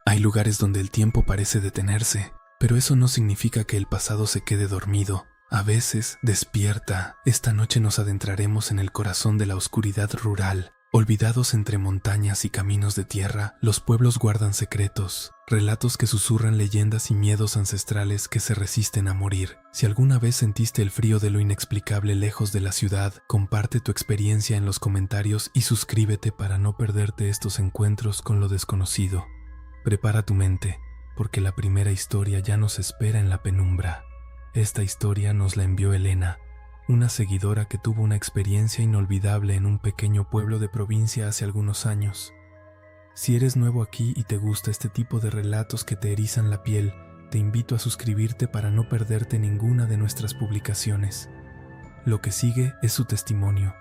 Hay lugares donde el tiempo parece detenerse, pero eso no significa que el pasado se quede dormido. A veces despierta. Esta noche nos adentraremos en el corazón de la oscuridad rural. Olvidados entre montañas y caminos de tierra, los pueblos guardan secretos, relatos que susurran leyendas y miedos ancestrales que se resisten a morir. Si alguna vez sentiste el frío de lo inexplicable lejos de la ciudad, comparte tu experiencia en los comentarios y suscríbete para no perderte estos encuentros con lo desconocido. Prepara tu mente, porque la primera historia ya nos espera en la penumbra. Esta historia nos la envió Elena, una seguidora que tuvo una experiencia inolvidable en un pequeño pueblo de provincia hace algunos años. Si eres nuevo aquí y te gusta este tipo de relatos que te erizan la piel, te invito a suscribirte para no perderte ninguna de nuestras publicaciones. Lo que sigue es su testimonio,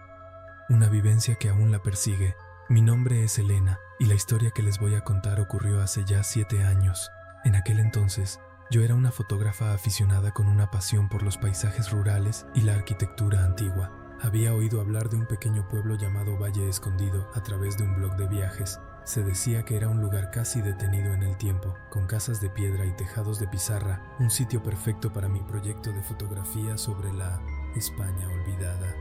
una vivencia que aún la persigue. Mi nombre es Elena y la historia que les voy a contar ocurrió hace ya 7 años. En aquel entonces, yo era una fotógrafa aficionada con una pasión por los paisajes rurales y la arquitectura antigua. Había oído hablar de un pequeño pueblo llamado Valle Escondido a través de un blog de viajes. Se decía que era un lugar casi detenido en el tiempo, con casas de piedra y tejados de pizarra, un sitio perfecto para mi proyecto de fotografía sobre la España olvidada.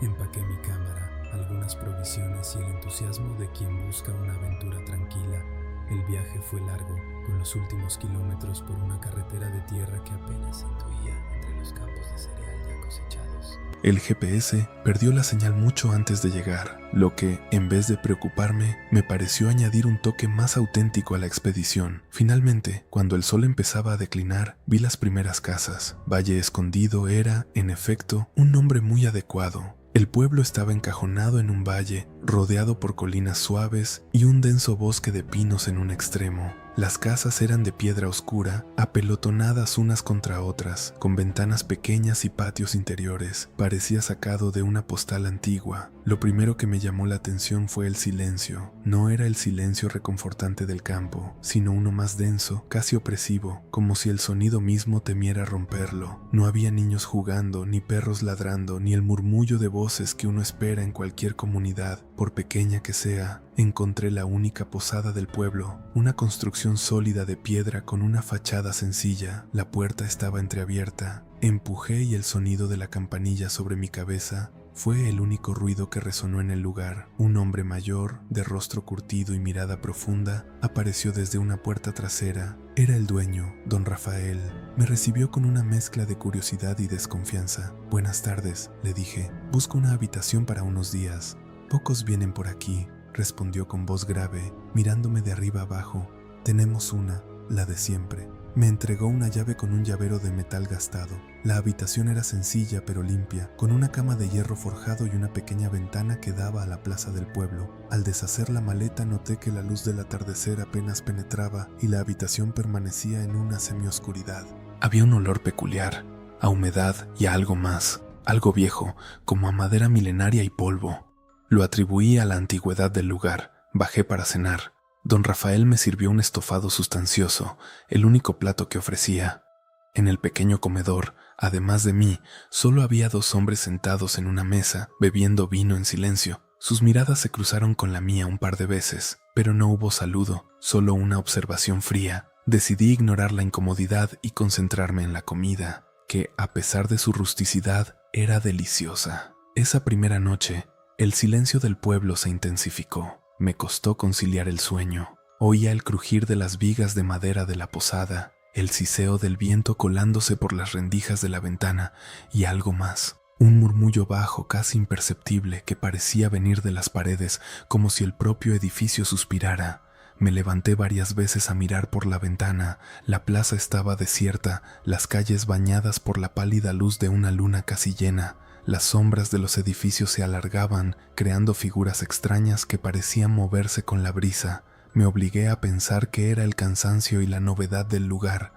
Empaqué mi cámara, algunas provisiones y el entusiasmo de quien busca una aventura tranquila. El viaje fue largo, con los últimos kilómetros por una carretera de tierra que apenas se intuía entre los campos de cereal ya cosechados. El GPS perdió la señal mucho antes de llegar, lo que, en vez de preocuparme, me pareció añadir un toque más auténtico a la expedición. Finalmente, cuando el sol empezaba a declinar, vi las primeras casas. Valle Escondido era, en efecto, un nombre muy adecuado. El pueblo estaba encajonado en un valle, rodeado por colinas suaves y un denso bosque de pinos en un extremo. Las casas eran de piedra oscura, apelotonadas unas contra otras, con ventanas pequeñas y patios interiores. Parecía sacado de una postal antigua. Lo primero que me llamó la atención fue el silencio. No era el silencio reconfortante del campo, sino uno más denso, casi opresivo, como si el sonido mismo temiera romperlo. No había niños jugando, ni perros ladrando, ni el murmullo de voces que uno espera en cualquier comunidad, por pequeña que sea. Encontré la única posada del pueblo, una construcción sólida de piedra con una fachada sencilla. La puerta estaba entreabierta. Empujé y el sonido de la campanilla sobre mi cabeza fue el único ruido que resonó en el lugar. Un hombre mayor, de rostro curtido y mirada profunda, apareció desde una puerta trasera. Era el dueño, don Rafael. Me recibió con una mezcla de curiosidad y desconfianza. «Buenas tardes», le dije. «Busco una habitación para unos días. Pocos vienen por aquí», respondió con voz grave, mirándome de arriba abajo. «Tenemos una, la de siempre». Me entregó una llave con un llavero de metal gastado. La habitación era sencilla pero limpia, con una cama de hierro forjado y una pequeña ventana que daba a la plaza del pueblo. Al deshacer la maleta noté que la luz del atardecer apenas penetraba y la habitación permanecía en una semioscuridad. Había un olor peculiar, a humedad y a algo más, algo viejo, como a madera milenaria y polvo. Lo atribuí a la antigüedad del lugar. Bajé para cenar. Don Rafael me sirvió un estofado sustancioso, el único plato que ofrecía. En el pequeño comedor, además de mí, solo había 2 hombres sentados en una mesa, bebiendo vino en silencio. Sus miradas se cruzaron con la mía un par de veces, pero no hubo saludo, solo una observación fría. Decidí ignorar la incomodidad y concentrarme en la comida, que, a pesar de su rusticidad, era deliciosa. Esa primera noche, el silencio del pueblo se intensificó. Me costó conciliar el sueño. Oía el crujir de las vigas de madera de la posada, el siseo del viento colándose por las rendijas de la ventana y algo más. Un murmullo bajo, casi imperceptible, que parecía venir de las paredes, como si el propio edificio suspirara. Me levanté varias veces a mirar por la ventana. La plaza estaba desierta, las calles bañadas por la pálida luz de una luna casi llena. Las sombras de los edificios se alargaban, creando figuras extrañas que parecían moverse con la brisa. Me obligué a pensar que era el cansancio y la novedad del lugar.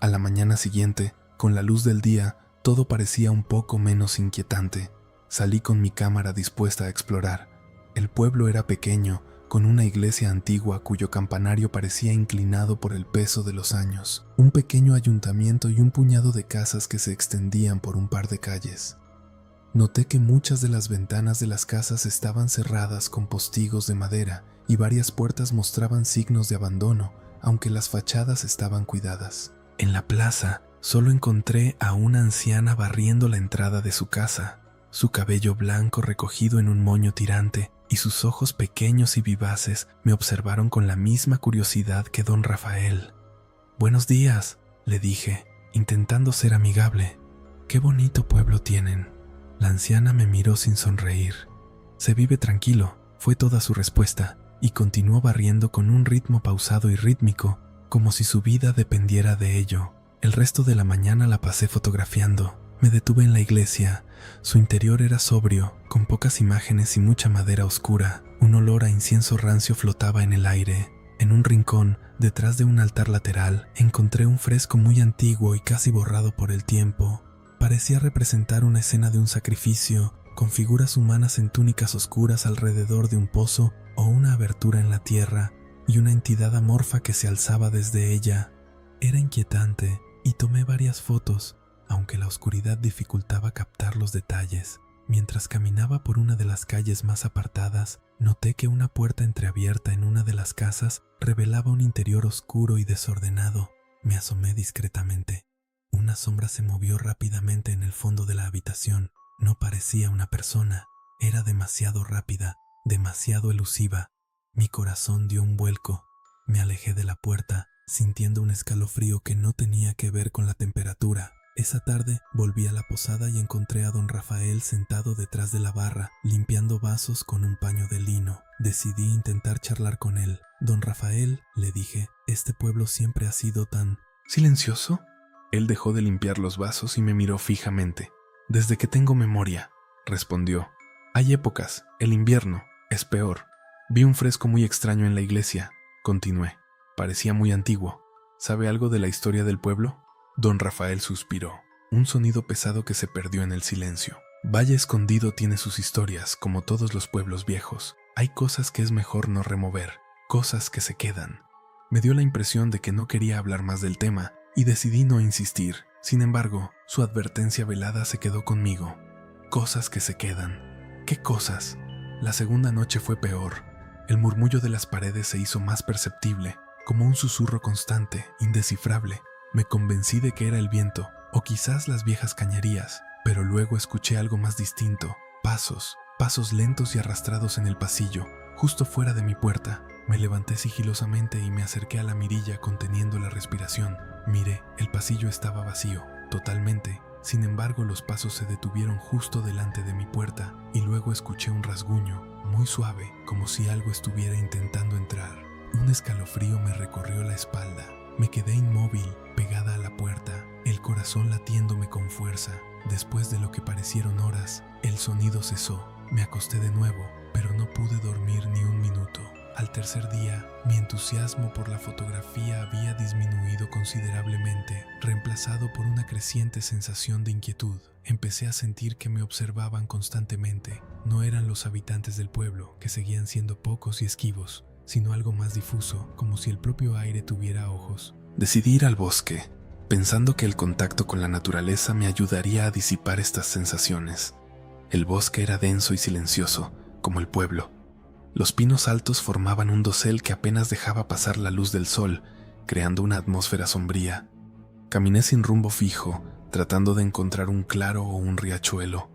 A la mañana siguiente, con la luz del día, todo parecía un poco menos inquietante. Salí con mi cámara dispuesta a explorar. El pueblo era pequeño, con una iglesia antigua cuyo campanario parecía inclinado por el peso de los años, un pequeño ayuntamiento y un puñado de casas que se extendían por un par de calles. Noté que muchas de las ventanas de las casas estaban cerradas con postigos de madera y varias puertas mostraban signos de abandono, aunque las fachadas estaban cuidadas. En la plaza solo encontré a una anciana barriendo la entrada de su casa, su cabello blanco recogido en un moño tirante y sus ojos pequeños y vivaces me observaron con la misma curiosidad que don Rafael. «Buenos días», le dije, intentando ser amigable. «Qué bonito pueblo tienen». La anciana me miró sin sonreír. «Se vive tranquilo», fue toda su respuesta, y continuó barriendo con un ritmo pausado y rítmico, como si su vida dependiera de ello. El resto de la mañana la pasé fotografiando. Me detuve en la iglesia. Su interior era sobrio, con pocas imágenes y mucha madera oscura. Un olor a incienso rancio flotaba en el aire. En un rincón, detrás de un altar lateral, encontré un fresco muy antiguo y casi borrado por el tiempo. Parecía representar una escena de un sacrificio, con figuras humanas en túnicas oscuras alrededor de un pozo o una abertura en la tierra, y una entidad amorfa que se alzaba desde ella. Era inquietante, y tomé varias fotos, aunque la oscuridad dificultaba captar los detalles. Mientras caminaba por una de las calles más apartadas, noté que una puerta entreabierta en una de las casas revelaba un interior oscuro y desordenado. Me asomé discretamente. Una sombra se movió rápidamente en el fondo de la habitación. No parecía una persona. Era demasiado rápida, demasiado elusiva. Mi corazón dio un vuelco. Me alejé de la puerta, sintiendo un escalofrío que no tenía que ver con la temperatura. Esa tarde volví a la posada y encontré a don Rafael sentado detrás de la barra, limpiando vasos con un paño de lino. Decidí intentar charlar con él. «Don Rafael», le dije, «este pueblo siempre ha sido tan silencioso». Él dejó de limpiar los vasos y me miró fijamente. «Desde que tengo memoria», respondió. «Hay épocas, el invierno es peor. Vi un fresco muy extraño en la iglesia», continué. «Parecía muy antiguo. ¿Sabe algo de la historia del pueblo?» Don Rafael suspiró, un sonido pesado que se perdió en el silencio. «Valle Escondido tiene sus historias, como todos los pueblos viejos. Hay cosas que es mejor no remover, cosas que se quedan». Me dio la impresión de que no quería hablar más del tema, y decidí no insistir. Sin embargo, su advertencia velada se quedó conmigo. «Cosas que se quedan». ¿Qué cosas? La segunda noche fue peor. El murmullo de las paredes se hizo más perceptible, como un susurro constante, indescifrable. Me convencí de que era el viento, o quizás las viejas cañerías, pero luego escuché algo más distinto. Pasos lentos y arrastrados en el pasillo, justo fuera de mi puerta. Me levanté sigilosamente y me acerqué a la mirilla conteniendo la respiración. Miré, el pasillo estaba vacío, totalmente. Sin embargo, los pasos se detuvieron justo delante de mi puerta, y luego escuché un rasguño, muy suave, como si algo estuviera intentando entrar. Un escalofrío me recorrió la espalda. Me quedé inmóvil, pegada a la puerta, el corazón latiéndome con fuerza. Después de lo que parecieron horas, el sonido cesó. Me acosté de nuevo, pero no pude dormir ni un minuto. Al tercer día, mi entusiasmo por la fotografía había disminuido considerablemente, reemplazado por una creciente sensación de inquietud. Empecé a sentir que me observaban constantemente. No eran los habitantes del pueblo, que seguían siendo pocos y esquivos, sino algo más difuso, como si el propio aire tuviera ojos. Decidí ir al bosque, pensando que el contacto con la naturaleza me ayudaría a disipar estas sensaciones. El bosque era denso y silencioso, como el pueblo. Los pinos altos formaban un dosel que apenas dejaba pasar la luz del sol, creando una atmósfera sombría. Caminé sin rumbo fijo, tratando de encontrar un claro o un riachuelo.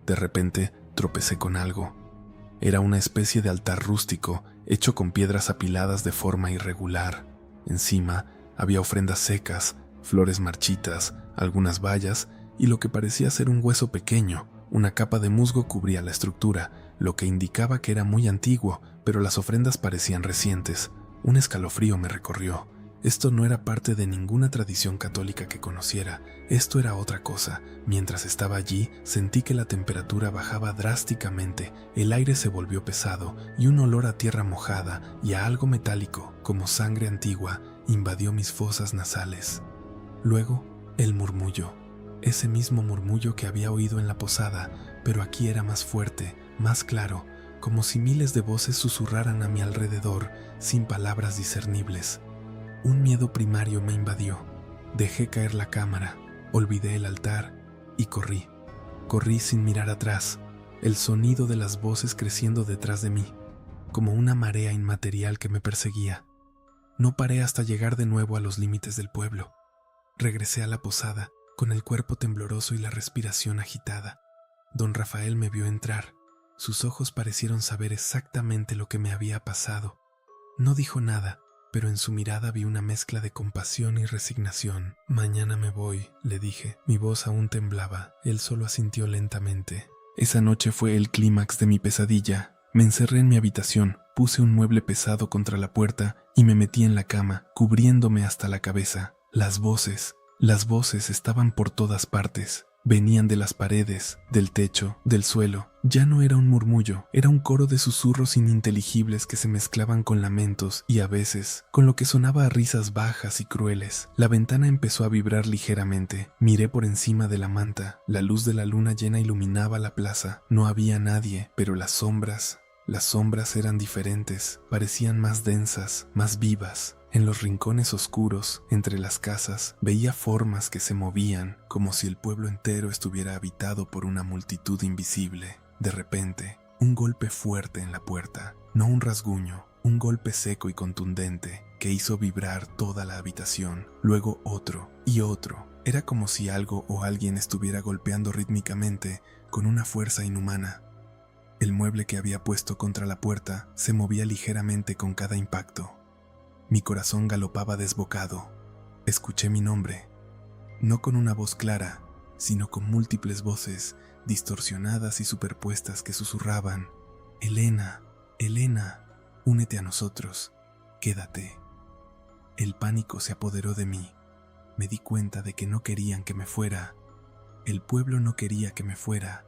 De repente, tropecé con algo. Era una especie de altar rústico, hecho con piedras apiladas de forma irregular. Encima había ofrendas secas, flores marchitas, algunas bayas y lo que parecía ser un hueso pequeño. Una capa de musgo cubría la estructura, lo que indicaba que era muy antiguo, pero las ofrendas parecían recientes. Un escalofrío me recorrió. Esto no era parte de ninguna tradición católica que conociera. Esto era otra cosa. Mientras estaba allí, sentí que la temperatura bajaba drásticamente, el aire se volvió pesado y un olor a tierra mojada y a algo metálico, como sangre antigua, invadió mis fosas nasales. Luego, el murmullo. Ese mismo murmullo que había oído en la posada, pero aquí era más fuerte, más claro, como si miles de voces susurraran a mi alrededor, sin palabras discernibles. Un miedo primario me invadió. Dejé caer la cámara, olvidé el altar y corrí. Corrí sin mirar atrás, el sonido de las voces creciendo detrás de mí, como una marea inmaterial que me perseguía. No paré hasta llegar de nuevo a los límites del pueblo. Regresé a la posada, con el cuerpo tembloroso y la respiración agitada. Don Rafael me vio entrar. Sus ojos parecieron saber exactamente lo que me había pasado. No dijo nada, pero en su mirada vi una mezcla de compasión y resignación. «Mañana me voy», le dije. Mi voz aún temblaba. Él solo asintió lentamente. Esa noche fue el clímax de mi pesadilla. Me encerré en mi habitación, puse un mueble pesado contra la puerta y me metí en la cama, cubriéndome hasta la cabeza. Las voces estaban por todas partes. Venían de las paredes, del techo, del suelo. Ya no era un murmullo, era un coro de susurros ininteligibles que se mezclaban con lamentos y a veces con lo que sonaba a risas bajas y crueles. La ventana empezó a vibrar ligeramente. Miré por encima de la manta. La luz de la luna llena iluminaba la plaza. No había nadie, pero las sombras eran diferentes, parecían más densas, más vivas. En los rincones oscuros, entre las casas, veía formas que se movían, como si el pueblo entero estuviera habitado por una multitud invisible. De repente, un golpe fuerte en la puerta, no un rasguño, un golpe seco y contundente que hizo vibrar toda la habitación. Luego otro y otro. Era como si algo o alguien estuviera golpeando rítmicamente con una fuerza inhumana. El mueble que había puesto contra la puerta se movía ligeramente con cada impacto. Mi corazón galopaba desbocado. Escuché mi nombre, no con una voz clara, sino con múltiples voces, distorsionadas y superpuestas que susurraban: «Elena, Elena, únete a nosotros, quédate». El pánico se apoderó de mí. Me di cuenta de que no querían que me fuera. El pueblo no quería que me fuera.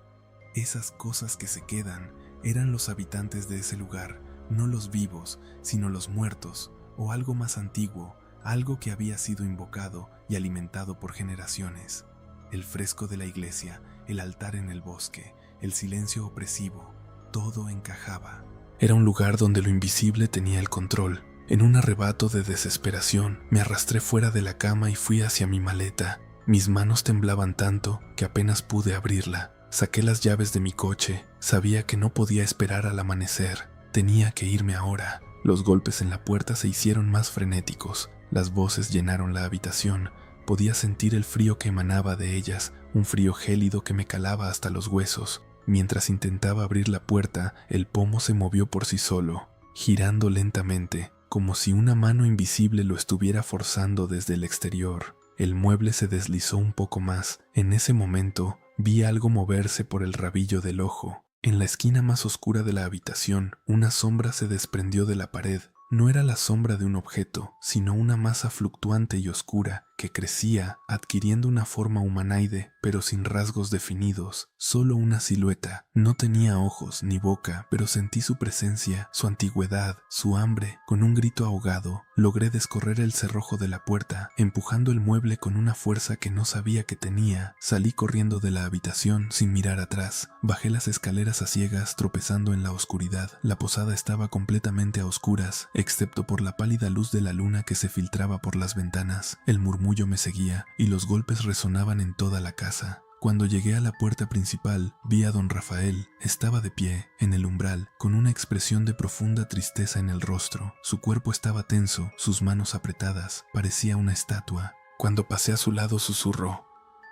Esas cosas que se quedan eran los habitantes de ese lugar, no los vivos, sino los muertos, o algo más antiguo, algo que había sido invocado y alimentado por generaciones. El fresco de la iglesia, el altar en el bosque, el silencio opresivo, todo encajaba. Era un lugar donde lo invisible tenía el control. En un arrebato de desesperación, me arrastré fuera de la cama y fui hacia mi maleta. Mis manos temblaban tanto que apenas pude abrirla. Saqué las llaves de mi coche. Sabía que no podía esperar al amanecer. Tenía que irme ahora. Los golpes en la puerta se hicieron más frenéticos. Las voces llenaron la habitación. Podía sentir el frío que emanaba de ellas, un frío gélido que me calaba hasta los huesos. Mientras intentaba abrir la puerta, el pomo se movió por sí solo, girando lentamente, como si una mano invisible lo estuviera forzando desde el exterior. El mueble se deslizó un poco más. En ese momento, vi algo moverse por el rabillo del ojo. En la esquina más oscura de la habitación, una sombra se desprendió de la pared. No era la sombra de un objeto, sino una masa fluctuante y oscura que crecía, adquiriendo una forma humanoide, pero sin rasgos definidos, solo una silueta. No tenía ojos ni boca, pero sentí su presencia, su antigüedad, su hambre. Con un grito ahogado, logré descorrer el cerrojo de la puerta, empujando el mueble con una fuerza que no sabía que tenía. Salí corriendo de la habitación sin mirar atrás. Bajé las escaleras a ciegas, tropezando en la oscuridad. La posada estaba completamente a oscuras, excepto por la pálida luz de la luna que se filtraba por las ventanas. El murmullo me seguía y los golpes resonaban en toda la casa. Cuando llegué a la puerta principal, vi a don Rafael. Estaba de pie, en el umbral, con una expresión de profunda tristeza en el rostro. Su cuerpo estaba tenso, sus manos apretadas, parecía una estatua. Cuando pasé a su lado susurró: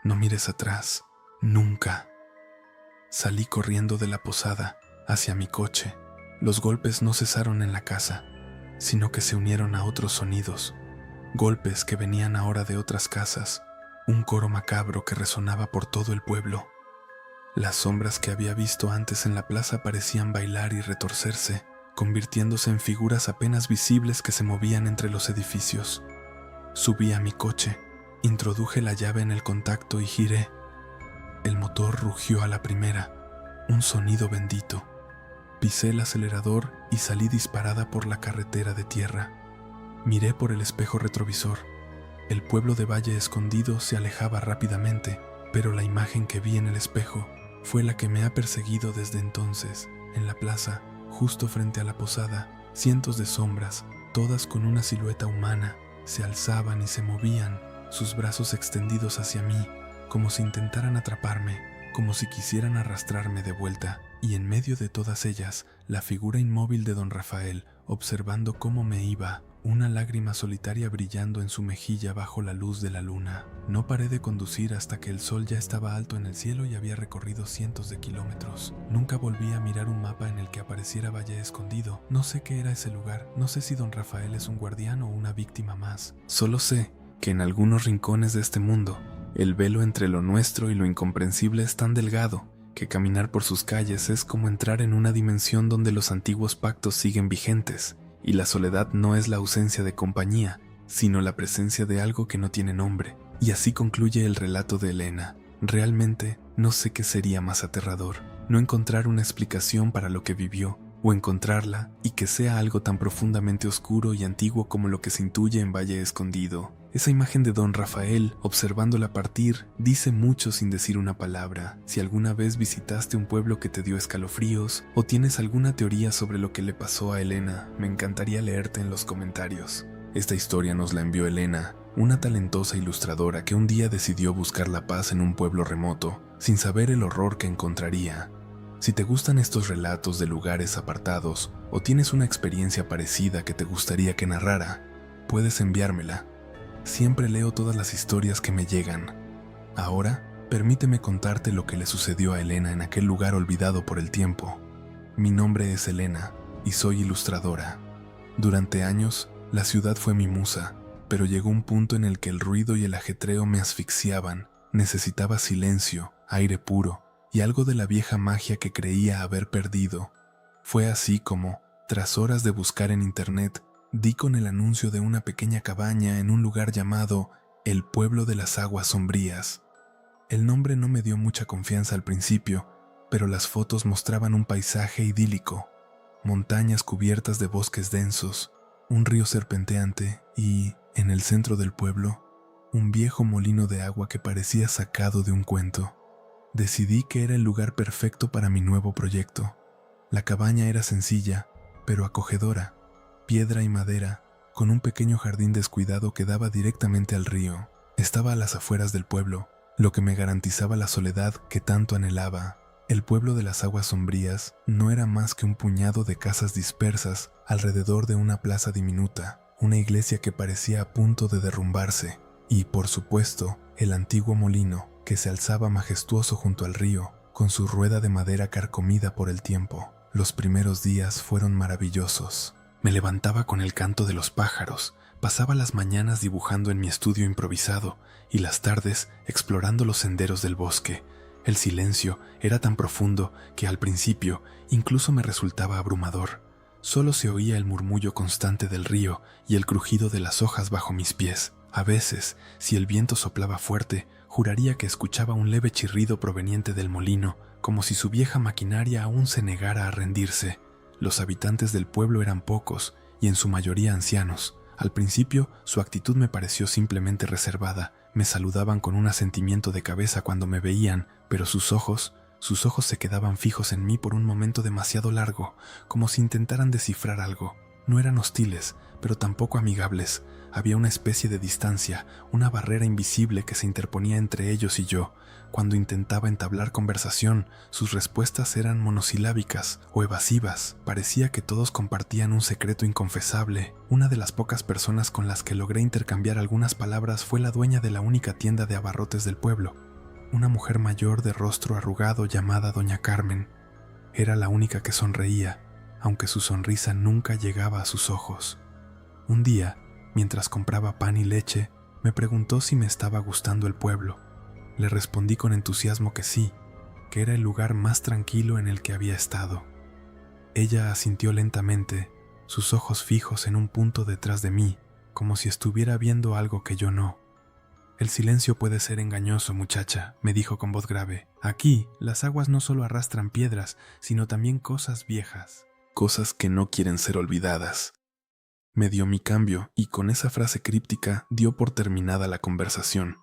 «No mires atrás, nunca». Salí corriendo de la posada, hacia mi coche. Los golpes no cesaron en la casa, sino que se unieron a otros sonidos. Golpes que venían ahora de otras casas, un coro macabro que resonaba por todo el pueblo. Las sombras que había visto antes en la plaza parecían bailar y retorcerse, convirtiéndose en figuras apenas visibles que se movían entre los edificios. Subí a mi coche, introduje la llave en el contacto y giré. El motor rugió a la primera, un sonido bendito. Pisé el acelerador y salí disparada por la carretera de tierra. Miré por el espejo retrovisor. El pueblo de Valle Escondido se alejaba rápidamente, pero la imagen que vi en el espejo fue la que me ha perseguido desde entonces. En la plaza, justo frente a la posada, cientos de sombras, todas con una silueta humana, se alzaban y se movían, sus brazos extendidos hacia mí, como si intentaran atraparme, como si quisieran arrastrarme de vuelta. Y en medio de todas ellas, la figura inmóvil de don Rafael, observando cómo me iba, una lágrima solitaria brillando en su mejilla bajo la luz de la luna. No paré de conducir hasta que el sol ya estaba alto en el cielo y había recorrido cientos de kilómetros. Nunca volví a mirar un mapa en el que apareciera Valle Escondido. No sé qué era ese lugar, no sé si don Rafael es un guardián o una víctima más. Solo sé que en algunos rincones de este mundo, el velo entre lo nuestro y lo incomprensible es tan delgado que caminar por sus calles es como entrar en una dimensión donde los antiguos pactos siguen vigentes. Y la soledad no es la ausencia de compañía, sino la presencia de algo que no tiene nombre. Y así concluye el relato de Elena. Realmente no sé qué sería más aterrador, no encontrar una explicación para lo que vivió, o encontrarla y que sea algo tan profundamente oscuro y antiguo como lo que se intuye en Valle Escondido. Esa imagen de don Rafael, observándola partir, dice mucho sin decir una palabra. Si alguna vez visitaste un pueblo que te dio escalofríos, o tienes alguna teoría sobre lo que le pasó a Elena, me encantaría leerte en los comentarios. Esta historia nos la envió Elena, una talentosa ilustradora que un día decidió buscar la paz en un pueblo remoto, sin saber el horror que encontraría. Si te gustan estos relatos de lugares apartados, o tienes una experiencia parecida que te gustaría que narrara, puedes enviármela. Siempre leo todas las historias que me llegan. Ahora, permíteme contarte lo que le sucedió a Elena en aquel lugar olvidado por el tiempo. Mi nombre es Elena y soy ilustradora. Durante años, la ciudad fue mi musa, pero llegó un punto en el que el ruido y el ajetreo me asfixiaban. Necesitaba silencio, aire puro y algo de la vieja magia que creía haber perdido. Fue así como, tras horas de buscar en internet, di con el anuncio de una pequeña cabaña en un lugar llamado El Pueblo de las Aguas Sombrías. El nombre no me dio mucha confianza al principio, pero las fotos mostraban un paisaje idílico, montañas cubiertas de bosques densos, un río serpenteante y, en el centro del pueblo, un viejo molino de agua que parecía sacado de un cuento. Decidí que era el lugar perfecto para mi nuevo proyecto. La cabaña era sencilla, pero acogedora, piedra y madera, con un pequeño jardín descuidado que daba directamente al río. Estaba a las afueras del pueblo, lo que me garantizaba la soledad que tanto anhelaba. El pueblo de las aguas sombrías no era más que un puñado de casas dispersas alrededor de una plaza diminuta, una iglesia que parecía a punto de derrumbarse, y, por supuesto, el antiguo molino que se alzaba majestuoso junto al río, con su rueda de madera carcomida por el tiempo. Los primeros días fueron maravillosos. Me levantaba con el canto de los pájaros, pasaba las mañanas dibujando en mi estudio improvisado y las tardes explorando los senderos del bosque. El silencio era tan profundo que al principio incluso me resultaba abrumador. Solo se oía el murmullo constante del río y el crujido de las hojas bajo mis pies. A veces, si el viento soplaba fuerte, juraría que escuchaba un leve chirrido proveniente del molino, como si su vieja maquinaria aún se negara a rendirse. Los habitantes del pueblo eran pocos y en su mayoría ancianos. Al principio, su actitud me pareció simplemente reservada. Me saludaban con un asentimiento de cabeza cuando me veían, pero sus ojos se quedaban fijos en mí por un momento demasiado largo, como si intentaran descifrar algo. No eran hostiles, pero tampoco amigables. Había una especie de distancia, una barrera invisible que se interponía entre ellos y yo. Cuando intentaba entablar conversación, sus respuestas eran monosilábicas o evasivas. Parecía que todos compartían un secreto inconfesable. Una de las pocas personas con las que logré intercambiar algunas palabras fue la dueña de la única tienda de abarrotes del pueblo, una mujer mayor de rostro arrugado llamada Doña Carmen. Era la única que sonreía, aunque su sonrisa nunca llegaba a sus ojos. Un día, mientras compraba pan y leche, me preguntó si me estaba gustando el pueblo. Le respondí con entusiasmo que sí, que era el lugar más tranquilo en el que había estado. Ella asintió lentamente, sus ojos fijos en un punto detrás de mí, como si estuviera viendo algo que yo no. «El silencio puede ser engañoso, muchacha», me dijo con voz grave. «Aquí, las aguas no solo arrastran piedras, sino también cosas viejas. Cosas que no quieren ser olvidadas». Me dio mi cambio y con esa frase críptica dio por terminada la conversación.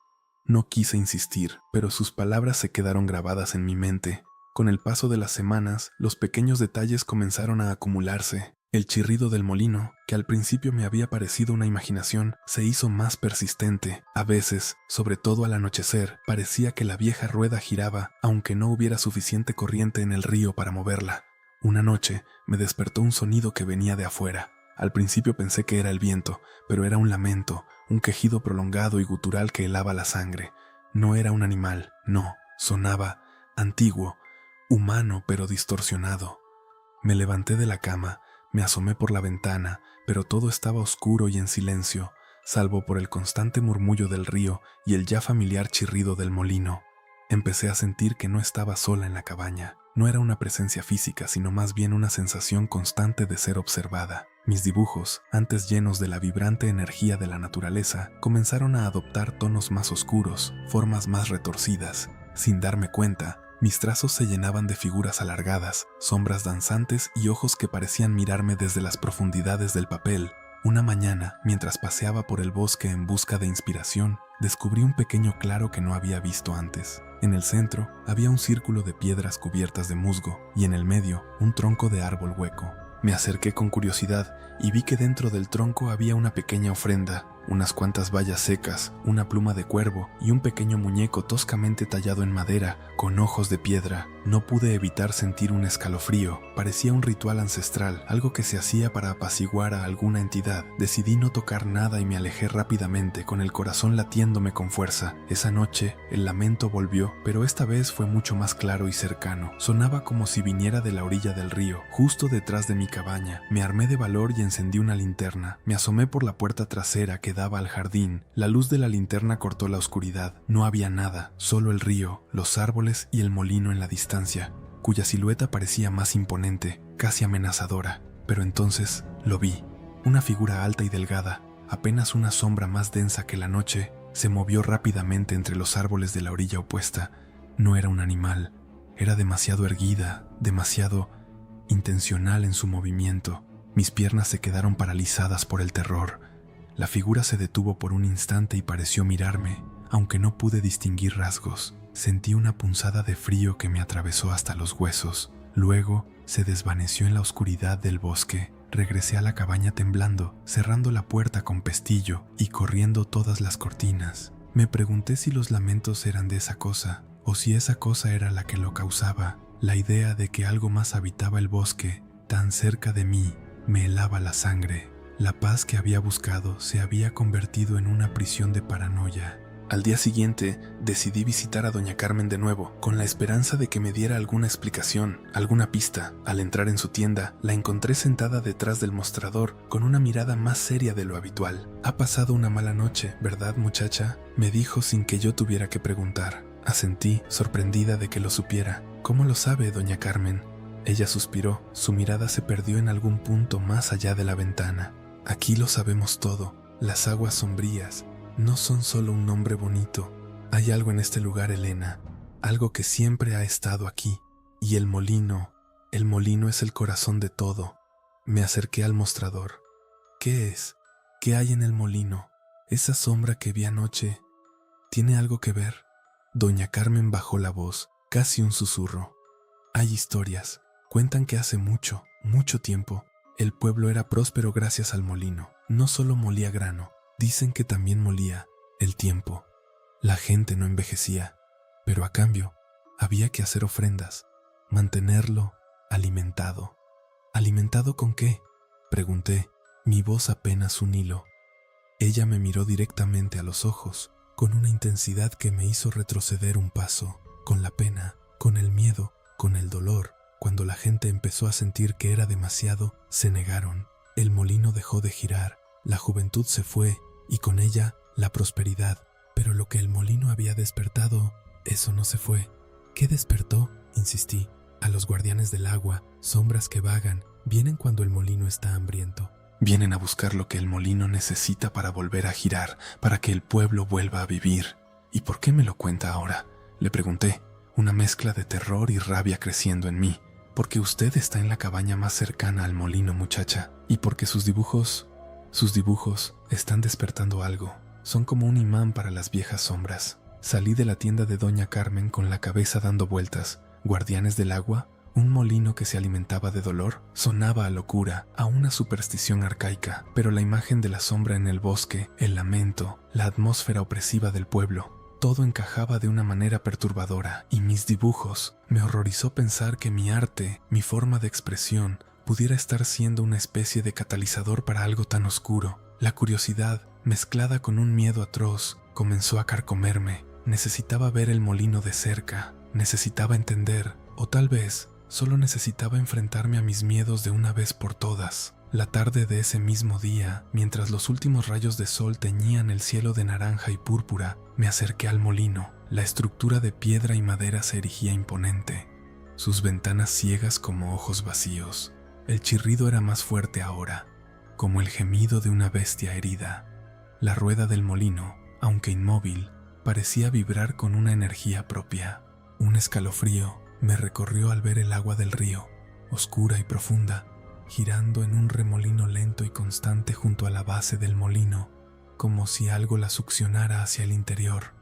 No quise insistir, pero sus palabras se quedaron grabadas en mi mente. Con el paso de las semanas, los pequeños detalles comenzaron a acumularse. El chirrido del molino, que al principio me había parecido una imaginación, se hizo más persistente. A veces, sobre todo al anochecer, parecía que la vieja rueda giraba, aunque no hubiera suficiente corriente en el río para moverla. Una noche, me despertó un sonido que venía de afuera. Al principio pensé que era el viento, pero era un lamento, un quejido prolongado y gutural que helaba la sangre. No era un animal, no, sonaba antiguo, humano pero distorsionado. Me levanté de la cama, me asomé por la ventana, pero todo estaba oscuro y en silencio, salvo por el constante murmullo del río y el ya familiar chirrido del molino. Empecé a sentir que no estaba sola en la cabaña. No era una presencia física, sino más bien una sensación constante de ser observada. Mis dibujos, antes llenos de la vibrante energía de la naturaleza, comenzaron a adoptar tonos más oscuros, formas más retorcidas. Sin darme cuenta, mis trazos se llenaban de figuras alargadas, sombras danzantes y ojos que parecían mirarme desde las profundidades del papel. Una mañana, mientras paseaba por el bosque en busca de inspiración, descubrí un pequeño claro que no había visto antes. En el centro había un círculo de piedras cubiertas de musgo y en el medio un tronco de árbol hueco. Me acerqué con curiosidad y vi que dentro del tronco había una pequeña ofrenda, unas cuantas bayas secas, una pluma de cuervo y un pequeño muñeco toscamente tallado en madera, con ojos de piedra. No pude evitar sentir un escalofrío. Parecía un ritual ancestral, algo que se hacía para apaciguar a alguna entidad. Decidí no tocar nada y me alejé rápidamente, con el corazón latiéndome con fuerza. Esa noche, el lamento volvió, pero esta vez fue mucho más claro y cercano. Sonaba como si viniera de la orilla del río, justo detrás de mi cabaña. Me armé de valor y encendí una linterna. Me asomé por la puerta trasera que daba al jardín. La luz de la linterna cortó la oscuridad. No había nada, solo el río, los árboles y el molino en la distancia, cuya silueta parecía más imponente, casi amenazadora. Pero entonces lo vi. Una figura alta y delgada, apenas una sombra más densa que la noche, se movió rápidamente entre los árboles de la orilla opuesta. No era un animal, era demasiado erguida, demasiado intencional en su movimiento. Mis piernas se quedaron paralizadas por el terror. La figura se detuvo por un instante y pareció mirarme, aunque no pude distinguir rasgos. Sentí una punzada de frío que me atravesó hasta los huesos. Luego se desvaneció en la oscuridad del bosque. Regresé a la cabaña temblando, cerrando la puerta con pestillo y corriendo todas las cortinas. Me pregunté si los lamentos eran de esa cosa, o si esa cosa era la que lo causaba. La idea de que algo más habitaba el bosque, tan cerca de mí, me helaba la sangre. La paz que había buscado se había convertido en una prisión de paranoia. Al día siguiente, decidí visitar a doña Carmen de nuevo, con la esperanza de que me diera alguna explicación, alguna pista. Al entrar en su tienda, la encontré sentada detrás del mostrador, con una mirada más seria de lo habitual. «Ha pasado una mala noche, ¿verdad, muchacha?», me dijo sin que yo tuviera que preguntar. Asentí, sorprendida de que lo supiera. «¿Cómo lo sabe, doña Carmen?». Ella suspiró, su mirada se perdió en algún punto más allá de la ventana. «Aquí lo sabemos todo, las aguas sombrías no son solo un nombre bonito. Hay algo en este lugar, Elena, algo que siempre ha estado aquí. Y el molino es el corazón de todo». Me acerqué al mostrador. «¿Qué es? ¿Qué hay en el molino? Esa sombra que vi anoche, ¿tiene algo que ver?». Doña Carmen bajó la voz, casi un susurro. «Hay historias. Cuentan que hace mucho, mucho tiempo, el pueblo era próspero gracias al molino. No solo molía grano, dicen que también molía el tiempo. La gente no envejecía, pero a cambio había que hacer ofrendas, mantenerlo alimentado». «¿Alimentado con qué?», pregunté, mi voz apenas un hilo. Ella me miró directamente a los ojos, con una intensidad que me hizo retroceder un paso, con la pena, con el miedo, con el dolor. Cuando la gente empezó a sentir que era demasiado, se negaron. El molino dejó de girar, la juventud se fue y con ella la prosperidad. Pero lo que el molino había despertado, eso no se fue. ¿Qué despertó?, insistí. «A los guardianes del agua, sombras que vagan, vienen cuando el molino está hambriento. Vienen a buscar lo que el molino necesita para volver a girar, para que el pueblo vuelva a vivir». «¿Y por qué me lo cuenta ahora?», le pregunté, una mezcla de terror y rabia creciendo en mí. «Porque usted está en la cabaña más cercana al molino, muchacha, y porque sus dibujos están despertando algo. Son como un imán para las viejas sombras». Salí de la tienda de doña Carmen con la cabeza dando vueltas. ¿Guardianes del agua? ¿Un molino que se alimentaba de dolor? Sonaba a locura, a una superstición arcaica, pero la imagen de la sombra en el bosque, el lamento, la atmósfera opresiva del pueblo, todo encajaba de una manera perturbadora. Y mis dibujos, me horrorizó pensar que mi arte, mi forma de expresión, pudiera estar siendo una especie de catalizador para algo tan oscuro. La curiosidad, mezclada con un miedo atroz, comenzó a carcomerme. Necesitaba ver el molino de cerca, necesitaba entender, o tal vez solo necesitaba enfrentarme a mis miedos de una vez por todas. La tarde de ese mismo día, mientras los últimos rayos de sol teñían el cielo de naranja y púrpura, me acerqué al molino. La estructura de piedra y madera se erigía imponente, sus ventanas ciegas como ojos vacíos. El chirrido era más fuerte ahora, como el gemido de una bestia herida. La rueda del molino, aunque inmóvil, parecía vibrar con una energía propia. Un escalofrío me recorrió al ver el agua del río, oscura y profunda, girando en un remolino lento y constante junto a la base del molino, como si algo la succionara hacia el interior.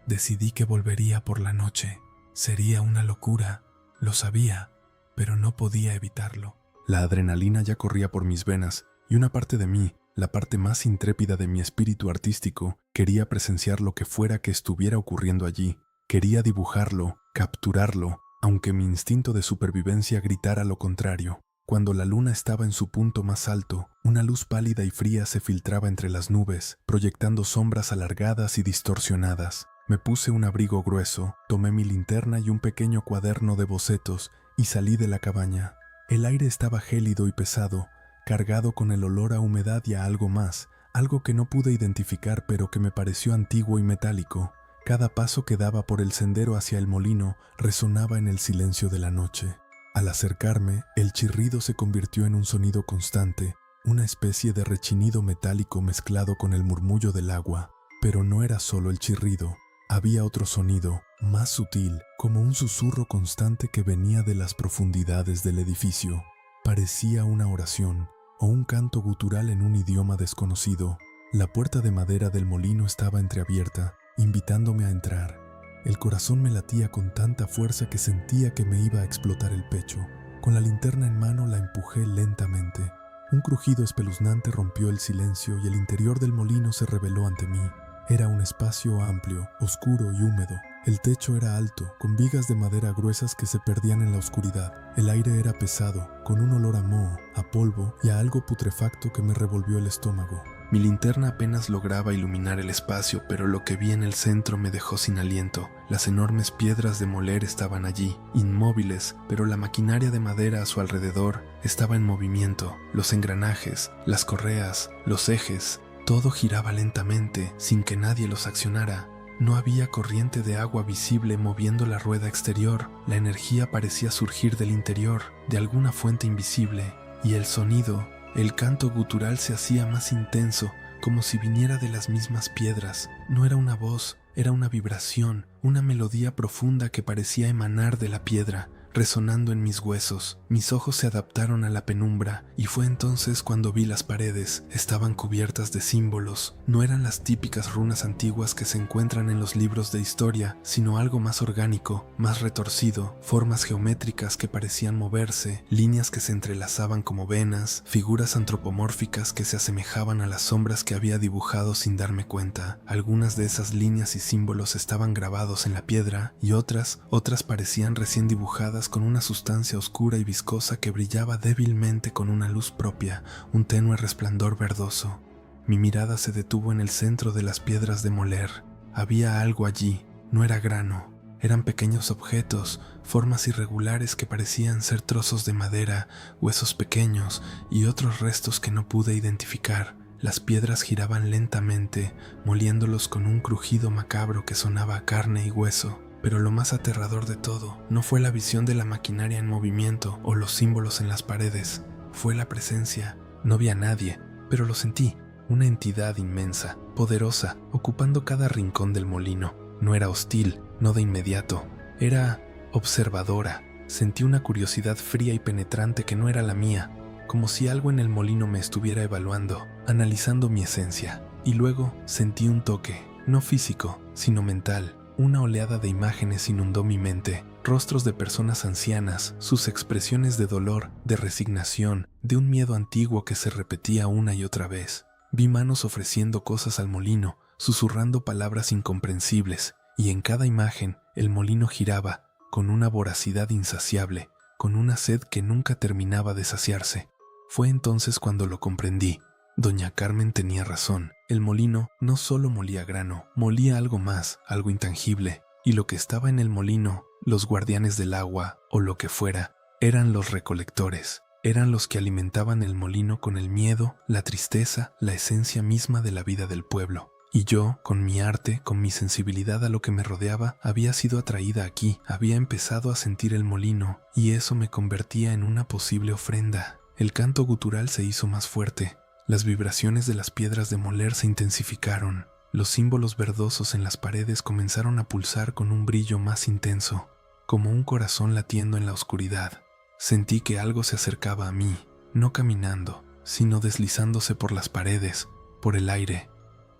Decidí que volvería por la noche. Sería una locura, lo sabía, pero no podía evitarlo. La adrenalina ya corría por mis venas, y una parte de mí, la parte más intrépida de mi espíritu artístico, quería presenciar lo que fuera que estuviera ocurriendo allí. Quería dibujarlo, capturarlo, aunque mi instinto de supervivencia gritara lo contrario. Cuando la luna estaba en su punto más alto, una luz pálida y fría se filtraba entre las nubes, proyectando sombras alargadas y distorsionadas. Me puse un abrigo grueso, tomé mi linterna y un pequeño cuaderno de bocetos y salí de la cabaña. El aire estaba gélido y pesado, cargado con el olor a humedad y a algo más, algo que no pude identificar pero que me pareció antiguo y metálico. Cada paso que daba por el sendero hacia el molino resonaba en el silencio de la noche. Al acercarme, el chirrido se convirtió en un sonido constante, una especie de rechinido metálico mezclado con el murmullo del agua. Pero no era solo el chirrido, había otro sonido, más sutil, como un susurro constante que venía de las profundidades del edificio. Parecía una oración, o un canto gutural en un idioma desconocido. La puerta de madera del molino estaba entreabierta, invitándome a entrar. El corazón me latía con tanta fuerza que sentía que me iba a explotar el pecho. Con la linterna en mano la empujé lentamente. Un crujido espeluznante rompió el silencio y el interior del molino se reveló ante mí. Era un espacio amplio, oscuro y húmedo. El techo era alto, con vigas de madera gruesas que se perdían en la oscuridad. El aire era pesado, con un olor a moho, a polvo y a algo putrefacto que me revolvió el estómago. Mi linterna apenas lograba iluminar el espacio, pero lo que vi en el centro me dejó sin aliento. Las enormes piedras de moler estaban allí, inmóviles, pero la maquinaria de madera a su alrededor estaba en movimiento. Los engranajes, las correas, los ejes, todo giraba lentamente, sin que nadie los accionara. No había corriente de agua visible moviendo la rueda exterior. La energía parecía surgir del interior, de alguna fuente invisible, y el sonido, el canto gutural se hacía más intenso, como si viniera de las mismas piedras. No era una voz, era una vibración, una melodía profunda que parecía emanar de la piedra, resonando en mis huesos. Mis ojos se adaptaron a la penumbra y fue entonces cuando vi las paredes. Estaban cubiertas de símbolos. No eran las típicas runas antiguas que se encuentran en los libros de historia, sino algo más orgánico, más retorcido, formas geométricas que parecían moverse, líneas que se entrelazaban como venas, figuras antropomórficas que se asemejaban a las sombras que había dibujado sin darme cuenta. Algunas de esas líneas y símbolos estaban grabados en la piedra y otras parecían recién dibujadas con una sustancia oscura y viscosa que brillaba débilmente con una luz propia, un tenue resplandor verdoso. Mi mirada se detuvo en el centro de las piedras de moler. Había algo allí, no era grano, eran pequeños objetos, formas irregulares que parecían ser trozos de madera, huesos pequeños y otros restos que no pude identificar. Las piedras giraban lentamente, moliéndolos con un crujido macabro que sonaba a carne y hueso. Pero lo más aterrador de todo no fue la visión de la maquinaria en movimiento o los símbolos en las paredes, fue la presencia. No vi a nadie, pero lo sentí, una entidad inmensa, poderosa, ocupando cada rincón del molino. No era hostil, no de inmediato, era observadora. Sentí una curiosidad fría y penetrante que no era la mía, como si algo en el molino me estuviera evaluando, analizando mi esencia. Y luego sentí un toque, no físico, sino mental. Una oleada de imágenes inundó mi mente, rostros de personas ancianas, sus expresiones de dolor, de resignación, de un miedo antiguo que se repetía una y otra vez. Vi manos ofreciendo cosas al molino, susurrando palabras incomprensibles, y en cada imagen el molino giraba, con una voracidad insaciable, con una sed que nunca terminaba de saciarse. Fue entonces cuando lo comprendí. Doña Carmen tenía razón. El molino no solo molía grano, molía algo más, algo intangible. Y lo que estaba en el molino, los guardianes del agua o lo que fuera, eran los recolectores. Eran los que alimentaban el molino con el miedo, la tristeza, la esencia misma de la vida del pueblo. Y yo, con mi arte, con mi sensibilidad a lo que me rodeaba, había sido atraída aquí, había empezado a sentir el molino, y eso me convertía en una posible ofrenda. El canto gutural se hizo más fuerte, las vibraciones de las piedras de moler se intensificaron, los símbolos verdosos en las paredes comenzaron a pulsar con un brillo más intenso, como un corazón latiendo en la oscuridad. Sentí que algo se acercaba a mí, no caminando, sino deslizándose por las paredes, por el aire.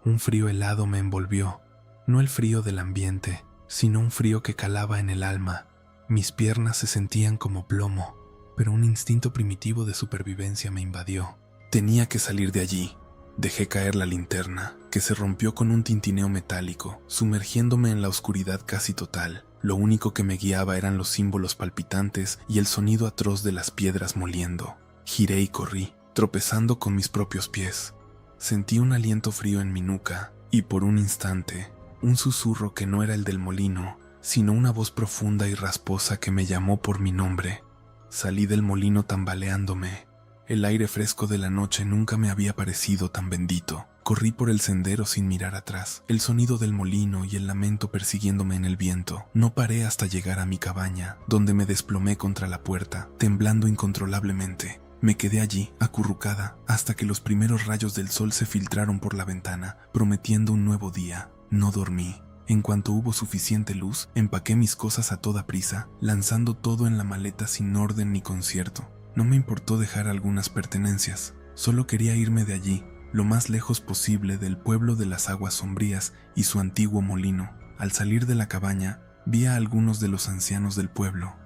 Un frío helado me envolvió, no el frío del ambiente, sino un frío que calaba en el alma. Mis piernas se sentían como plomo, pero un instinto primitivo de supervivencia me invadió. Tenía que salir de allí. Dejé caer la linterna, que se rompió con un tintineo metálico, sumergiéndome en la oscuridad casi total. Lo único que me guiaba eran los símbolos palpitantes y el sonido atroz de las piedras moliendo. Giré y corrí, tropezando con mis propios pies. Sentí un aliento frío en mi nuca y por un instante, un susurro que no era el del molino, sino una voz profunda y rasposa que me llamó por mi nombre. Salí del molino tambaleándome. El aire fresco de la noche nunca me había parecido tan bendito. Corrí por el sendero sin mirar atrás, el sonido del molino y el lamento persiguiéndome en el viento. No paré hasta llegar a mi cabaña, donde me desplomé contra la puerta, temblando incontrolablemente. Me quedé allí, acurrucada, hasta que los primeros rayos del sol se filtraron por la ventana, prometiendo un nuevo día. No dormí. En cuanto hubo suficiente luz, empaqué mis cosas a toda prisa, lanzando todo en la maleta sin orden ni concierto. No me importó dejar algunas pertenencias, solo quería irme de allí, lo más lejos posible del pueblo de las aguas sombrías y su antiguo molino. Al salir de la cabaña, vi a algunos de los ancianos del pueblo.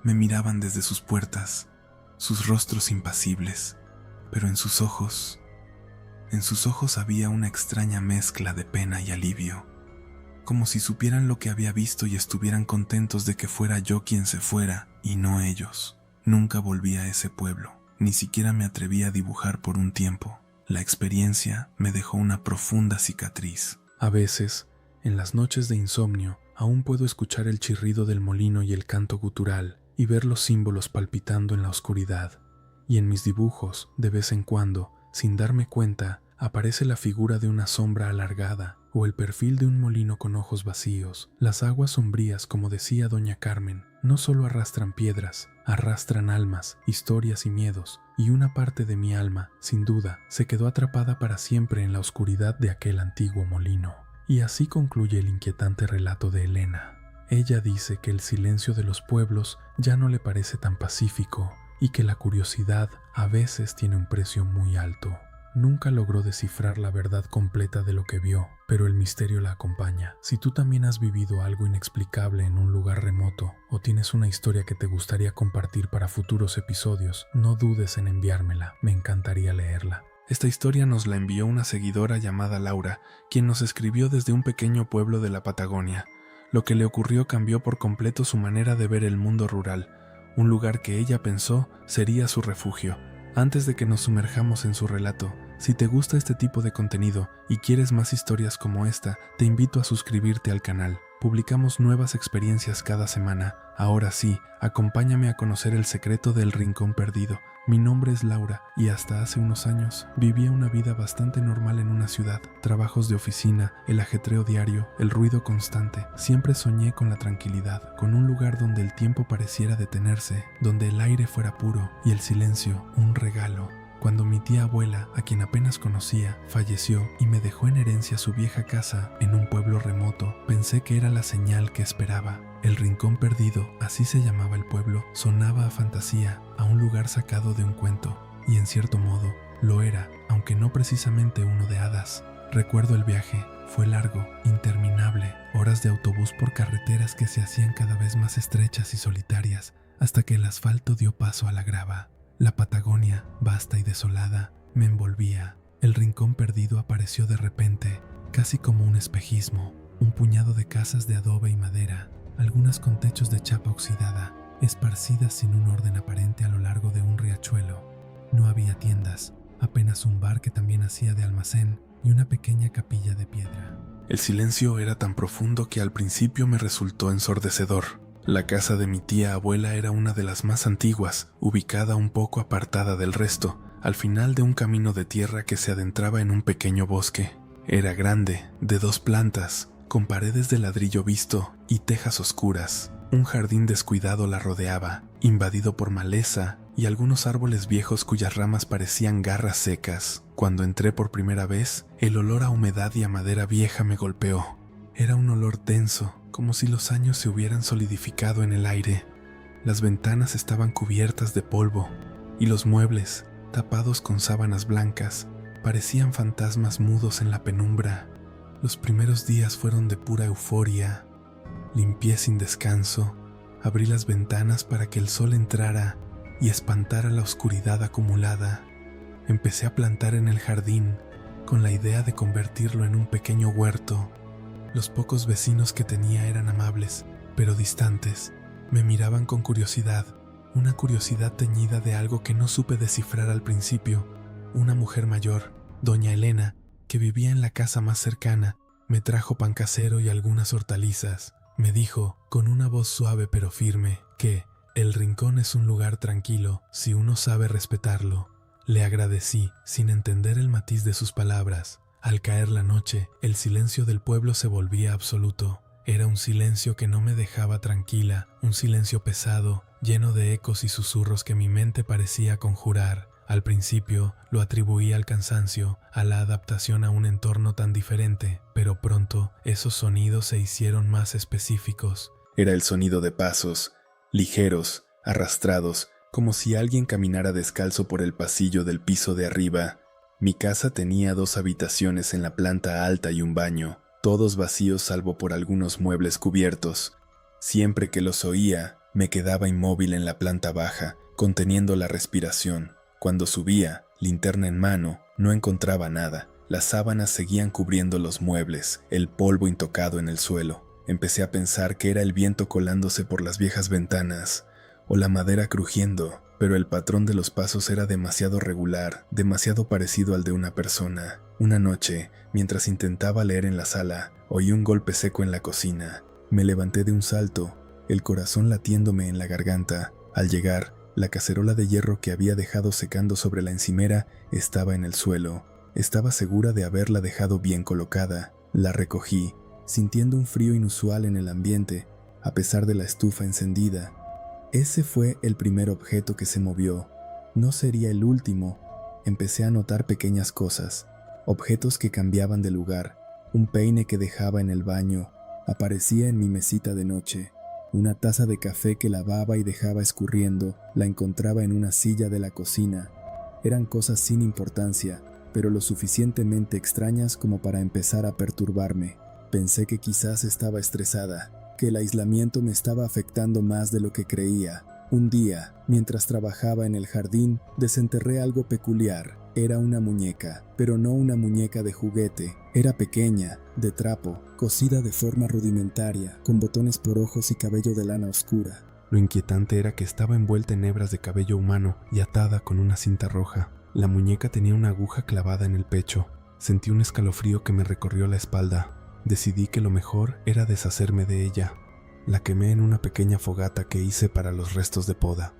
Me miraban desde sus puertas, sus rostros impasibles, pero en sus ojos había una extraña mezcla de pena y alivio, como si supieran lo que había visto y estuvieran contentos de que fuera yo quien se fuera y no ellos. Nunca volví a ese pueblo, ni siquiera me atreví a dibujar por un tiempo. La experiencia me dejó una profunda cicatriz. A veces, en las noches de insomnio, aún puedo escuchar el chirrido del molino y el canto gutural y ver los símbolos palpitando en la oscuridad. Y en mis dibujos, de vez en cuando, sin darme cuenta, aparece la figura de una sombra alargada o el perfil de un molino con ojos vacíos. Las aguas sombrías, como decía doña Carmen, no solo arrastran piedras, arrastran almas, historias y miedos, y una parte de mi alma, sin duda, se quedó atrapada para siempre en la oscuridad de aquel antiguo molino. Y así concluye el inquietante relato de Elena. Ella dice que el silencio de los pueblos ya no le parece tan pacífico y que la curiosidad a veces tiene un precio muy alto. Nunca logró descifrar la verdad completa de lo que vio, pero el misterio la acompaña. Si tú también has vivido algo inexplicable en un lugar remoto o tienes una historia que te gustaría compartir para futuros episodios, no dudes en enviármela, me encantaría leerla. Esta historia nos la envió una seguidora llamada Laura, quien nos escribió desde un pequeño pueblo de la Patagonia. Lo que le ocurrió cambió por completo su manera de ver el mundo rural, un lugar que ella pensó sería su refugio. Antes de que nos sumerjamos en su relato, si te gusta este tipo de contenido y quieres más historias como esta, te invito a suscribirte al canal. Publicamos nuevas experiencias cada semana. Ahora sí, acompáñame a conocer el secreto del Rincón Perdido. Mi nombre es Laura y hasta hace unos años vivía una vida bastante normal en una ciudad. Trabajos de oficina, el ajetreo diario, el ruido constante. Siempre soñé con la tranquilidad, con un lugar donde el tiempo pareciera detenerse, donde el aire fuera puro y el silencio un regalo. Cuando mi tía abuela, a quien apenas conocía, falleció y me dejó en herencia su vieja casa en un pueblo remoto, pensé que era la señal que esperaba. El Rincón Perdido, así se llamaba el pueblo, sonaba a fantasía, a un lugar sacado de un cuento, y en cierto modo lo era, aunque no precisamente uno de hadas. Recuerdo el viaje, fue largo, interminable, horas de autobús por carreteras que se hacían cada vez más estrechas y solitarias, hasta que el asfalto dio paso a la grava. La Patagonia, vasta y desolada, me envolvía. El Rincón Perdido apareció de repente, casi como un espejismo, un puñado de casas de adobe y madera, algunas con techos de chapa oxidada, esparcidas sin un orden aparente a lo largo de un riachuelo. No había tiendas, apenas un bar que también hacía de almacén y una pequeña capilla de piedra. El silencio era tan profundo que al principio me resultó ensordecedor. La casa de mi tía abuela era una de las más antiguas, ubicada un poco apartada del resto, al final de un camino de tierra que se adentraba en un pequeño bosque. Era grande, de 2 plantas, con paredes de ladrillo visto y tejas oscuras. Un jardín descuidado la rodeaba, invadido por maleza y algunos árboles viejos cuyas ramas parecían garras secas. Cuando entré por primera vez, el olor a humedad y a madera vieja me golpeó. Era un olor denso, como si los años se hubieran solidificado en el aire. Las ventanas estaban cubiertas de polvo, y los muebles, tapados con sábanas blancas, parecían fantasmas mudos en la penumbra. Los primeros días fueron de pura euforia. Limpié sin descanso, abrí las ventanas para que el sol entrara y espantara la oscuridad acumulada. Empecé a plantar en el jardín, con la idea de convertirlo en un pequeño huerto. Los pocos vecinos que tenía eran amables, pero distantes. Me miraban con curiosidad, una curiosidad teñida de algo que no supe descifrar al principio. Una mujer mayor, doña Elena, que vivía en la casa más cercana, me trajo pan casero y algunas hortalizas. Me dijo, con una voz suave pero firme, que el rincón es un lugar tranquilo si uno sabe respetarlo. Le agradecí, sin entender el matiz de sus palabras. Al caer la noche, el silencio del pueblo se volvía absoluto. Era un silencio que no me dejaba tranquila, un silencio pesado, lleno de ecos y susurros que mi mente parecía conjurar. Al principio lo atribuí al cansancio, a la adaptación a un entorno tan diferente, pero pronto esos sonidos se hicieron más específicos. Era el sonido de pasos, ligeros, arrastrados, como si alguien caminara descalzo por el pasillo del piso de arriba. Mi casa tenía 2 habitaciones en la planta alta y un baño, todos vacíos salvo por algunos muebles cubiertos. Siempre que los oía, me quedaba inmóvil en la planta baja, conteniendo la respiración. Cuando subía, linterna en mano, no encontraba nada. Las sábanas seguían cubriendo los muebles, el polvo intocado en el suelo. Empecé a pensar que era el viento colándose por las viejas ventanas, o la madera crujiendo, pero el patrón de los pasos era demasiado regular, demasiado parecido al de una persona. Una noche, mientras intentaba leer en la sala, oí un golpe seco en la cocina. Me levanté de un salto, el corazón latiéndome en la garganta. Al llegar, la cacerola de hierro que había dejado secando sobre la encimera estaba en el suelo. Estaba segura de haberla dejado bien colocada. La recogí, sintiendo un frío inusual en el ambiente, a pesar de la estufa encendida. Ese fue el primer objeto que se movió. No sería el último. Empecé a notar pequeñas cosas, objetos que cambiaban de lugar. Un peine que dejaba en el baño aparecía en mi mesita de noche. Una taza de café que lavaba y dejaba escurriendo la encontraba en una silla de la cocina. Eran cosas sin importancia, pero lo suficientemente extrañas como para empezar a perturbarme. Pensé que quizás estaba estresada, que el aislamiento me estaba afectando más de lo que creía. Un día, mientras trabajaba en el jardín, desenterré algo peculiar. Era una muñeca, pero no una muñeca de juguete. Era pequeña, de trapo, cosida de forma rudimentaria, con botones por ojos y cabello de lana oscura. Lo inquietante era que estaba envuelta en hebras de cabello humano y atada con una cinta roja. La muñeca tenía una aguja clavada en el pecho. Sentí un escalofrío que me recorrió la espalda. Decidí que lo mejor era deshacerme de ella. La quemé en una pequeña fogata que hice para los restos de poda.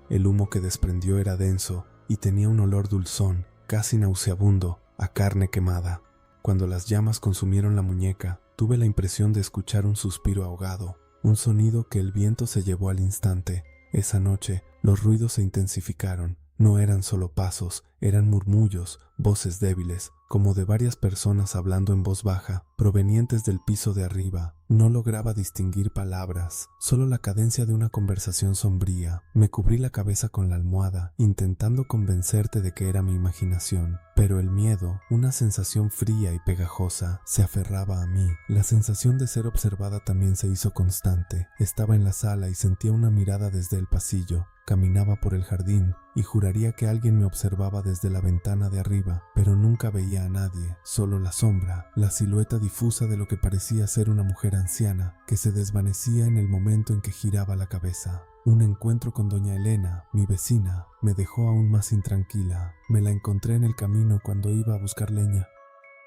El humo que desprendió era denso y tenía un olor dulzón, casi nauseabundo, a carne quemada. Cuando las llamas consumieron la muñeca, tuve la impresión de escuchar un suspiro ahogado, un sonido que el viento se llevó al instante. Esa noche, los ruidos se intensificaron. No eran solo pasos, eran murmullos, voces débiles, como de varias personas hablando en voz baja, provenientes del piso de arriba. No lograba distinguir palabras, solo la cadencia de una conversación sombría. Me cubrí la cabeza con la almohada, intentando convencerte de que era mi imaginación. Pero el miedo, una sensación fría y pegajosa, se aferraba a mí. La sensación de ser observada también se hizo constante. Estaba en la sala y sentía una mirada desde el pasillo. Caminaba por el jardín y juraría que alguien me observaba desde la ventana de arriba, pero nunca veía a nadie, solo la sombra, la silueta difusa de lo que parecía ser una mujer anciana, que se desvanecía en el momento en que giraba la cabeza. Un encuentro con doña Elena, mi vecina, me dejó aún más intranquila. Me la encontré en el camino cuando iba a buscar leña.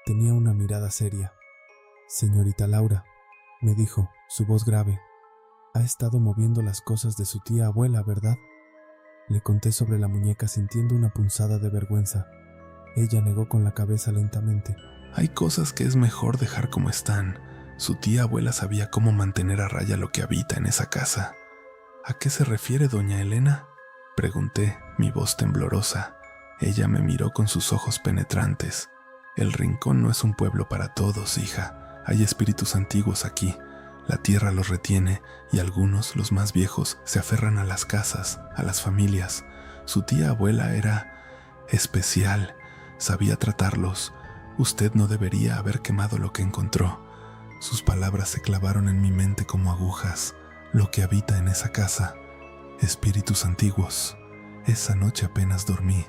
Tenía una mirada seria. «Señorita Laura», me dijo, su voz grave, «ha estado moviendo las cosas de su tía abuela, ¿verdad?». Le conté sobre la muñeca sintiendo una punzada de vergüenza. Ella negó con la cabeza lentamente. Hay cosas que es mejor dejar como están. Su tía abuela sabía cómo mantener a raya lo que habita en esa casa. ¿A qué se refiere doña Elena?, pregunté, mi voz temblorosa. Ella me miró con sus ojos penetrantes. El rincón no es un pueblo para todos, hija. Hay espíritus antiguos aquí. La tierra los retiene y algunos, los más viejos, se aferran a las casas, a las familias. Su tía abuela era especial, sabía tratarlos. Usted no debería haber quemado lo que encontró. Sus palabras se clavaron en mi mente como agujas. Lo que habita en esa casa, espíritus antiguos. Esa noche apenas dormí.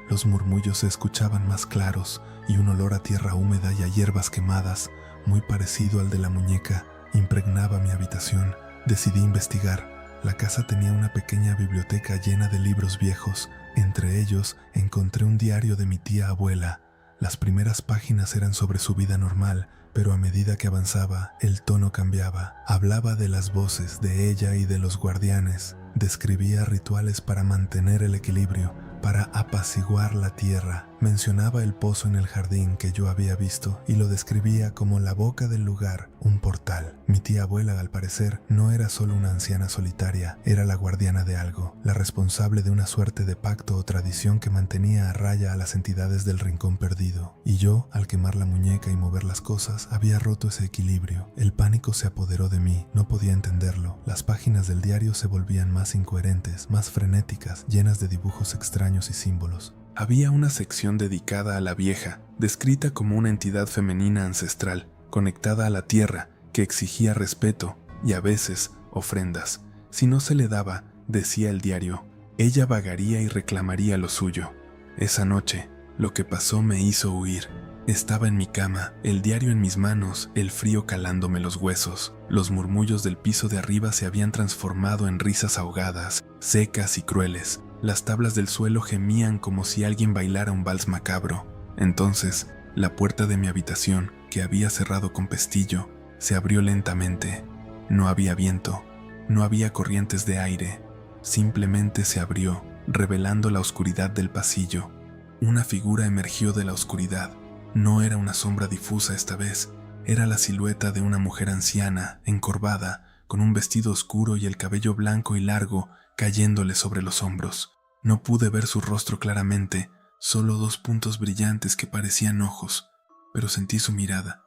Los murmullos se escuchaban más claros y un olor a tierra húmeda y a hierbas quemadas, muy parecido al de la muñeca, impregnaba mi habitación. Decidí investigar. La casa tenía una pequeña biblioteca llena de libros viejos. Entre ellos encontré un diario de mi tía abuela. Las primeras páginas eran sobre su vida normal, pero a medida que avanzaba, el tono cambiaba. Hablaba de las voces, de ella y de los guardianes. Describía rituales para mantener el equilibrio, para apaciguar la tierra. Mencionaba el pozo en el jardín que yo había visto y lo describía como la boca del lugar, un portal. Mi tía abuela, al parecer, no era solo una anciana solitaria, era la guardiana de algo, la responsable de una suerte de pacto o tradición que mantenía a raya a las entidades del rincón perdido. Y yo, al quemar la muñeca y mover las cosas, había roto ese equilibrio. El pánico se apoderó de mí, no podía entenderlo. Las páginas del diario se volvían más incoherentes, más frenéticas, llenas de dibujos extraños y símbolos. Había una sección dedicada a la vieja, descrita como una entidad femenina ancestral, conectada a la tierra, que exigía respeto y a veces ofrendas. Si no se le daba, decía el diario, ella vagaría y reclamaría lo suyo. Esa noche, lo que pasó me hizo huir. Estaba en mi cama, el diario en mis manos, el frío calándome los huesos. Los murmullos del piso de arriba se habían transformado en risas ahogadas, secas y crueles. Las tablas del suelo gemían como si alguien bailara un vals macabro. Entonces, la puerta de mi habitación, que había cerrado con pestillo, se abrió lentamente. No había viento, no había corrientes de aire. Simplemente se abrió, revelando la oscuridad del pasillo. Una figura emergió de la oscuridad. No era una sombra difusa esta vez, era la silueta de una mujer anciana, encorvada, con un vestido oscuro y el cabello blanco y largo cayéndole sobre los hombros. No pude ver su rostro claramente, solo dos puntos brillantes que parecían ojos, pero sentí su mirada.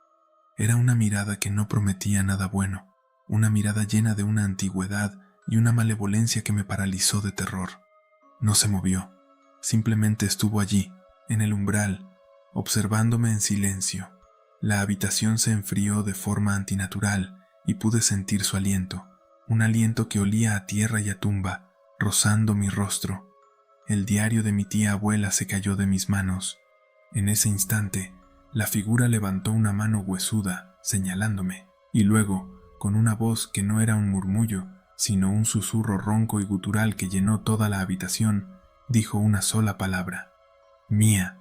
Era una mirada que no prometía nada bueno, una mirada llena de una antigüedad y una malevolencia que me paralizó de terror. No se movió, simplemente estuvo allí, en el umbral, observándome en silencio. La habitación se enfrió de forma antinatural y pude sentir su aliento, un aliento que olía a tierra y a tumba, rozando mi rostro. El diario de mi tía abuela se cayó de mis manos. En ese instante, la figura levantó una mano huesuda, señalándome, y luego, con una voz que no era un murmullo, sino un susurro ronco y gutural que llenó toda la habitación, dijo una sola palabra: «Mía»,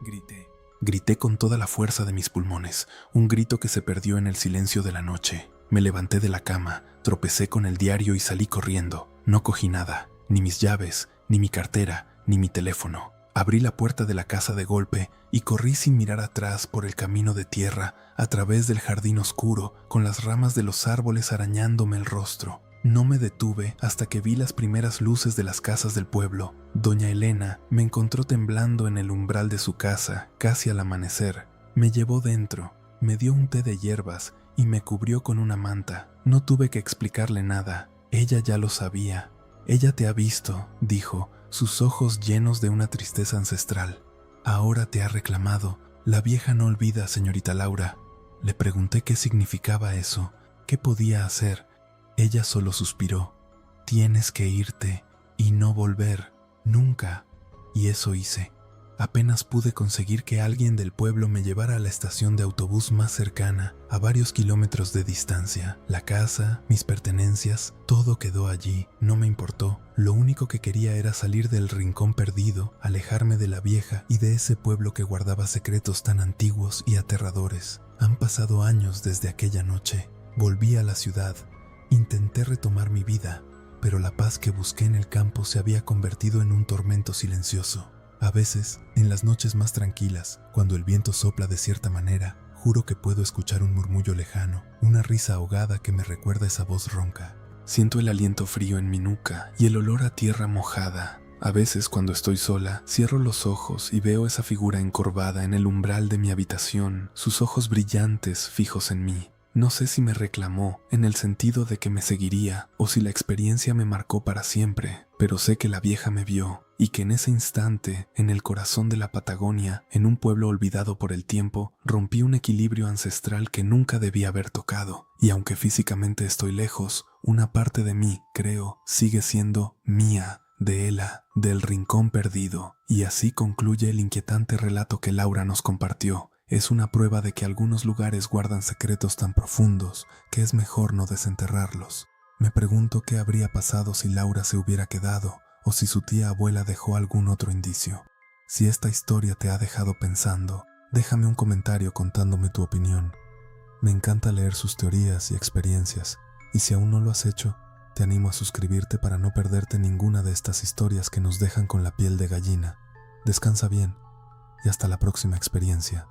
grité. Grité con toda la fuerza de mis pulmones, un grito que se perdió en el silencio de la noche. Me levanté de la cama, tropecé con el diario y salí corriendo. No cogí nada, ni mis llaves, ni mi cartera, ni mi teléfono. Abrí la puerta de la casa de golpe y corrí sin mirar atrás por el camino de tierra, a través del jardín oscuro, con las ramas de los árboles arañándome el rostro. No me detuve hasta que vi las primeras luces de las casas del pueblo. Doña Elena me encontró temblando en el umbral de su casa, casi al amanecer. Me llevó dentro, me dio un té de hierbas y me cubrió con una manta. No tuve que explicarle nada, ella ya lo sabía. Ella te ha visto, dijo, sus ojos llenos de una tristeza ancestral. Ahora te ha reclamado. La vieja no olvida, señorita Laura. Le pregunté qué significaba eso, qué podía hacer. Ella solo suspiró. Tienes que irte y no volver, nunca. Y eso hice. Apenas pude conseguir que alguien del pueblo me llevara a la estación de autobús más cercana, a varios kilómetros de distancia. La casa, mis pertenencias, todo quedó allí. No me importó. Lo único que quería era salir del rincón perdido, alejarme de la vieja y de ese pueblo que guardaba secretos tan antiguos y aterradores. Han pasado años desde aquella noche. Volví a la ciudad. Intenté retomar mi vida, pero la paz que busqué en el campo se había convertido en un tormento silencioso. A veces, en las noches más tranquilas, cuando el viento sopla de cierta manera, juro que puedo escuchar un murmullo lejano, una risa ahogada que me recuerda esa voz ronca. Siento el aliento frío en mi nuca y el olor a tierra mojada. A veces, cuando estoy sola, cierro los ojos y veo esa figura encorvada en el umbral de mi habitación, sus ojos brillantes fijos en mí. No sé si me reclamó, en el sentido de que me seguiría, o si la experiencia me marcó para siempre, pero sé que la vieja me vio, y que en ese instante, en el corazón de la Patagonia, en un pueblo olvidado por el tiempo, rompí un equilibrio ancestral que nunca debía haber tocado, y aunque físicamente estoy lejos, una parte de mí, creo, sigue siendo mía, de Ela, del rincón perdido, y así concluye el inquietante relato que Laura nos compartió. Es una prueba de que algunos lugares guardan secretos tan profundos que es mejor no desenterrarlos. Me pregunto qué habría pasado si Laura se hubiera quedado o si su tía abuela dejó algún otro indicio. Si esta historia te ha dejado pensando, déjame un comentario contándome tu opinión. Me encanta leer sus teorías y experiencias, y si aún no lo has hecho, te animo a suscribirte para no perderte ninguna de estas historias que nos dejan con la piel de gallina. Descansa bien y hasta la próxima experiencia.